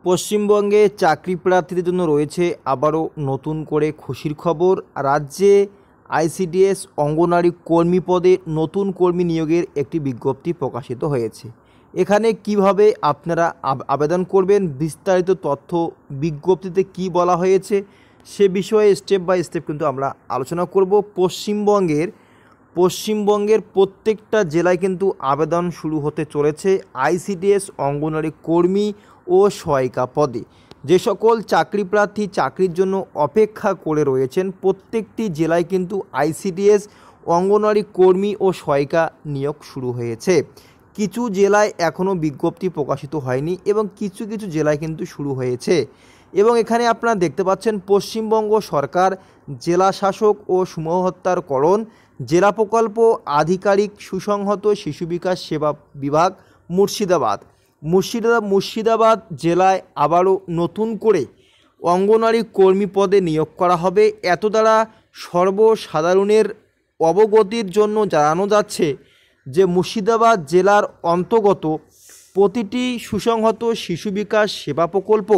পশ্চিমবঙ্গে চাকরি প্রার্থীদের জন্য রয়েছে আবারও নতুন করে খুশির খবর। রাজ্যে আইসিডিএস অঙ্গনওয়াড়ি কর্মী পদে নতুন কর্মী নিয়োগের একটি বিজ্ঞপ্তি প্রকাশিত হয়েছে। এখানে কিভাবে আপনারা আবেদন করবেন, বিস্তারিত তথ্য বিজ্ঞপ্তিতে কি বলা হয়েছে সে বিষয়ে স্টেপ বাই স্টেপ কিন্তু আমরা আলোচনা করব। পশ্চিমবঙ্গের প্রত্যেকটা জেলায় কিন্তু আবেদন শুরু হতে চলেছে আইসিডিএস অঙ্গনওয়াড়ি কর্মী ও সহায়িকা পদে। যে সকল চাকরি প্রার্থী চাকরির জন্য অপেক্ষা করে রয়েছেন, প্রত্যেকটি জেলায় কিন্তু আইসিডিএস অঙ্গনওয়াড়ি কর্মী ও সহায়িকা নিয়োগ শুরু হয়েছে। কিছু জেলায় এখনও বিজ্ঞপ্তি প্রকাশিত হয়নি এবং কিছু কিছু জেলায় কিন্তু শুরু হয়েছে। এবং এখানে আপনারা দেখতে পাচ্ছেন পশ্চিমবঙ্গ সরকার জেলা শাসক ও সুমহত্তারকরণ জেলা প্রকল্প আধিকারিক সুসংহত শিশু বিকাশ সেবা বিভাগ মুর্শিদাবাদ জেলায় আবারও নতুন করে অঙ্গনওয়াড়ি কর্মী পদে নিয়োগ করা হবে। এত দ্বারা সর্বসাধারণের অবগতির জন্য জানানো যাচ্ছে যে মুর্শিদাবাদ জেলার অন্তর্গত প্রতিটি সুসংহত শিশু বিকাশ সেবা প্রকল্প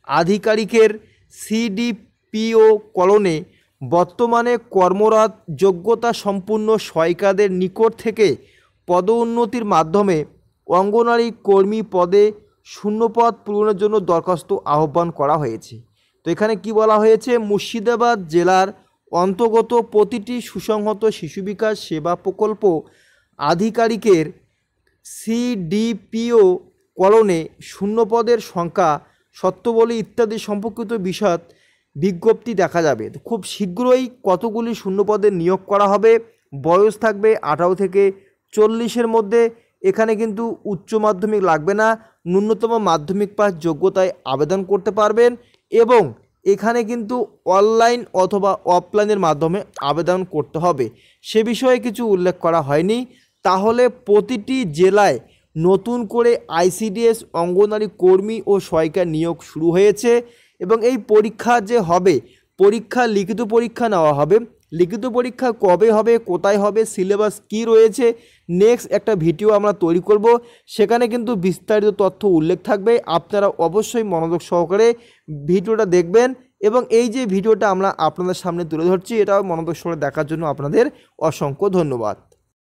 আধিকারিকের সিডিপিও কলোনে বর্তমানে কর্মরত যোগ্যতা সম্পন্ন সহায়িকাদের নিকট থেকে পদোন্নতির মাধ্যমে অঙ্গনওয়াড়ি কর্মী পদে শূন্যপদ পূরণের জন্য দরখাস্ত আহ্বান করা হয়েছে। তো এখানে কি বলা হয়েছে, মুর্শিদাবাদ জেলার অন্তর্গত প্রতিটি সুসংহত শিশু বিকাশ সেবা প্রকল্প আধিকারিকের সিডিপিও কলোনে শূন্যপদের সংখ্যা শর্তাবলী ইত্যাদি সম্পর্কিত বিষয় বিজ্ঞপ্তি দেখা যাবে। খুব শীঘ্রই কতগুলি শূন্যপদে নিয়োগ করা হবে। বয়স থাকবে 18 থেকে 40-এর মধ্যে। এখানে কিন্তু উচ্চ মাধ্যমিক লাগবে না, ন্যূনতম মাধ্যমিক পাস যোগ্যতায় আবেদন করতে পারবেন এবং এখানে কিন্তু অনলাইন অথবা অফলাইনের মাধ্যমে আবেদন করতে হবে, সে বিষয়ে কিছু উল্লেখ করা হয়নি। তাহলে প্রতিটি জেলায় নতুন করে আইসিডিএস অঙ্গনওয়াড়ি কর্মী ও সহায়িকা নিয়োগ শুরু হয়েছে এবং এই পরীক্ষা যে হবে, লিখিত পরীক্ষা নেওয়া হবে। লিখিত পরীক্ষা কবে হবে, কোথায় হবে, সিলেবাস কি রয়েছে, নেক্সট একটা ভিডিও আমরা তৈরি করব, সেখানে কিন্তু বিস্তারিত তথ্য উল্লেখ থাকবে। আপনারা অবশ্যই মনোযোগ সহকারে ভিডিওটা দেখবেন এবং এই যে ভিডিওটা আমরা আপনাদের সামনে তুলে ধরছি, এটাও মনোযোগ সহকারে দেখার জন্য আপনাদের অসংখ্য ধন্যবাদ।